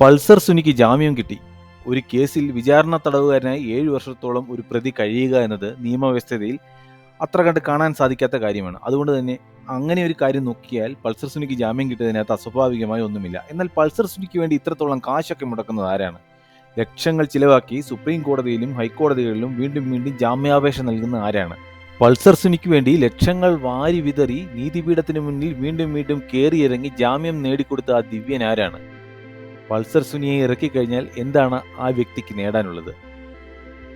Pulsar സുനിക്ക് ജാമ്യം കിട്ടി. ഒരു കേസിൽ വിചാരണ തടവുകാരനായി 7 വർഷത്തോളം ഒരു പ്രതി കഴിയുക എന്നത് നിയമവ്യവസ്ഥയിൽ അത്ര കണ്ട് കാണാൻ സാധിക്കാത്ത കാര്യമാണ്. അതുകൊണ്ട് തന്നെ അങ്ങനെ ഒരു കാര്യം നോക്കിയാൽ പൾസർ സുനിക്ക് ജാമ്യം കിട്ടിയതിനകത്ത് അസ്വാഭാവികമായി ഒന്നുമില്ല. എന്നാൽ പൾസർ സുനിക്ക് വേണ്ടി ഇത്രത്തോളം കാശൊക്കെ മുടക്കുന്നത് ആരാണ്? ലക്ഷങ്ങൾ ചിലവാക്കി സുപ്രീം കോടതിയിലും ഹൈക്കോടതികളിലും വീണ്ടും വീണ്ടും ജാമ്യാപേക്ഷ നൽകുന്ന ആരാണ്? പൾസർ സുനിക്ക് വേണ്ടി ലക്ഷങ്ങൾ വാരി വിതറി നീതിപീഠത്തിന് മുന്നിൽ വീണ്ടും വീണ്ടും കയറിയിറങ്ങി ജാമ്യം നേടിക്കൊടുത്ത ആ ദിവ്യൻ ആരാണ്? പൾസർ സുനിയെ ഇറക്കിക്കഴിഞ്ഞാൽ എന്താണ് ആ വ്യക്തിക്ക് നേടാനുള്ളത്?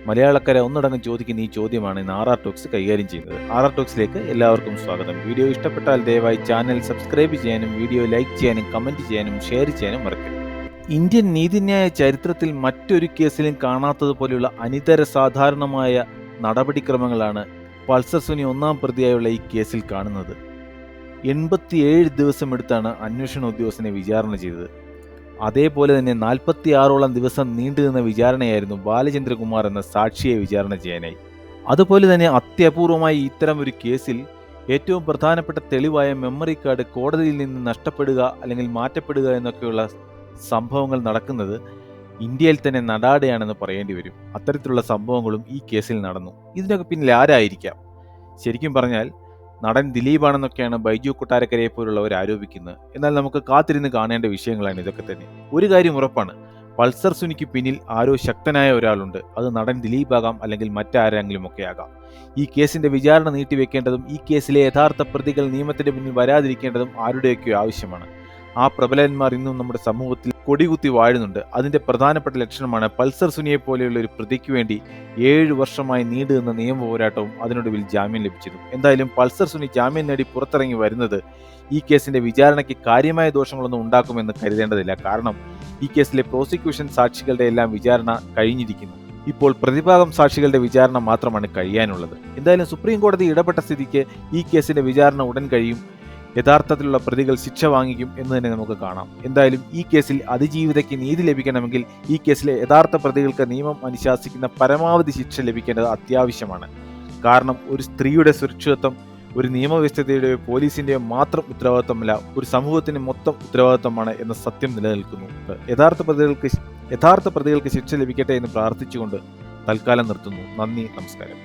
മലയാളക്കര ഒന്നടങ്കം ചോദിക്കുന്ന ഈ ചോദ്യമാണ് ഇന്ന് RR ടോക്സ് കൈകാര്യം ചെയ്യുന്നത്. RR ടോക്സിലേക്ക് എല്ലാവർക്കും സ്വാഗതം. വീഡിയോ ഇഷ്ടപ്പെട്ടാൽ ദയവായി ചാനൽ സബ്സ്ക്രൈബ് ചെയ്യാനും വീഡിയോ ലൈക്ക് ചെയ്യാനും കമന്റ് ചെയ്യാനും ഷെയർ ചെയ്യാനും മറക്കരുത്. ഇന്ത്യൻ നീതിന്യായ ചരിത്രത്തിൽ മറ്റൊരു കേസിലും കാണാത്തതുപോലെയുള്ള അനിതര സാധാരണമായ നടപടിക്രമങ്ങളാണ് പൾസർ സുനി ഒന്നാം പ്രതിയായുള്ള ഈ കേസിൽ കാണുന്നത്. 87 ദിവസമെടുത്താണ് അന്വേഷണ ഉദ്യോഗസ്ഥനെ വിചാരണ ചെയ്തത്. അതേപോലെ തന്നെ 46ഓളം ദിവസം നീണ്ടുനിന്ന വിചാരണയായിരുന്നു ബാലചന്ദ്രകുമാർ എന്ന സാക്ഷിയെ വിചാരണ ചെയ്യാനായി. അതുപോലെ തന്നെ അത്യപൂർവമായി ഇത്തരം ഒരു കേസിൽ ഏറ്റവും പ്രധാനപ്പെട്ട തെളിവായ മെമ്മറി കാർഡ് കോടതിയിൽ നിന്ന് നഷ്ടപ്പെടുക അല്ലെങ്കിൽ മാറ്റപ്പെടുക എന്നൊക്കെയുള്ള സംഭവങ്ങൾ നടക്കുന്നത് ഇന്ത്യയിൽ തന്നെ നടാടെയാണെന്ന് പറയേണ്ടി വരും. അത്തരത്തിലുള്ള സംഭവങ്ങളും ഈ കേസിൽ നടന്നു. ഇതിനൊക്കെ പിന്നിൽ ആരായിരിക്കാം? ശരിക്കും പറഞ്ഞാൽ നടൻ ദിലീപാണെന്നൊക്കെയാണ് ബൈജു കൊട്ടാരക്കരയെ പോലുള്ളവർ ആരോപിക്കുന്നത്. എന്നാൽ നമുക്ക് കാത്തിരുന്ന് കാണേണ്ട വിഷയങ്ങളാണ് ഇതൊക്കെ തന്നെ. ഒരു കാര്യം ഉറപ്പാണ്, പൾസർ സുനിക്ക് പിന്നിൽ ആരോ ശക്തനായ ഒരാളുണ്ട്. അത് നടൻ ദിലീപാകാം, അല്ലെങ്കിൽ മറ്റാരെങ്കിലും ഒക്കെ ആകാം. ഈ കേസിന്റെ വിചാരണ നീട്ടിവെക്കേണ്ടതും ഈ കേസിലെ യഥാർത്ഥ പ്രതികൾ നിയമത്തിന്റെ മുന്നിൽ വരാതിരിക്കേണ്ടതും ആരുടെയൊക്കെയോ ആവശ്യമാണ്. ആ പ്രബലന്മാർ ഇന്നും നമ്മുടെ സമൂഹത്തിൽ കൊടികുത്തി വാഴുന്നുണ്ട്. അതിന്റെ പ്രധാനപ്പെട്ട ലക്ഷണമാണ് പൾസർ സുനിയെ പോലെയുള്ള ഒരു പ്രതിക്ക് വേണ്ടി 7 വർഷമായി നീണ്ടുനിന്ന നിയമ പോരാട്ടവും അതിനൊടുവിൽ ജാമ്യം ലഭിച്ചതും. എന്തായാലും പൾസർ സുനി ജാമ്യം നേടി പുറത്തിറങ്ങി വരുന്നത് ഈ കേസിന്റെ വിചാരണയ്ക്ക് കാര്യമായ ദോഷങ്ങളൊന്നും ഉണ്ടാക്കുമെന്ന് കരുതേണ്ടതില്ല. കാരണം ഈ കേസിലെ പ്രോസിക്യൂഷൻ സാക്ഷികളുടെ എല്ലാം വിചാരണ കഴിഞ്ഞിരിക്കുന്നു. ഇപ്പോൾ പ്രതിഭാഗം സാക്ഷികളുടെ വിചാരണ മാത്രമാണ് കഴിയാനുള്ളത്. എന്തായാലും സുപ്രീം കോടതി ഇടപെട്ട സ്ഥിതിക്ക് ഈ കേസിന്റെ വിചാരണ ഉടൻ കഴിയും. യഥാർത്ഥത്തിലുള്ള പ്രതികൾ ശിക്ഷ വാങ്ങിക്കും എന്ന് തന്നെ നമുക്ക് കാണാം. എന്തായാലും ഈ കേസിൽ അതിജീവിതയ്ക്ക് നീതി ലഭിക്കണമെങ്കിൽ ഈ കേസിലെ യഥാർത്ഥ പ്രതികൾക്ക് നിയമം അനുശാസിക്കുന്ന പരമാവധി ശിക്ഷ ലഭിക്കേണ്ടത് അത്യാവശ്യമാണ്. കാരണം ഒരു സ്ത്രീയുടെ സുരക്ഷിതത്വം ഒരു നിയമവ്യവസ്ഥയുടെയോ പോലീസിന്റെയോ മാത്രം ഉത്തരവാദിത്തമല്ല, ഒരു സമൂഹത്തിന് മൊത്തം ഉത്തരവാദിത്തമാണ് എന്ന സത്യം നിലനിൽക്കുന്നു. യഥാർത്ഥ പ്രതികൾക്ക് ശിക്ഷ ലഭിക്കട്ടെ എന്ന് പ്രാർത്ഥിച്ചുകൊണ്ട് തൽക്കാലം നിർത്തുന്നു. നന്ദി, നമസ്കാരം.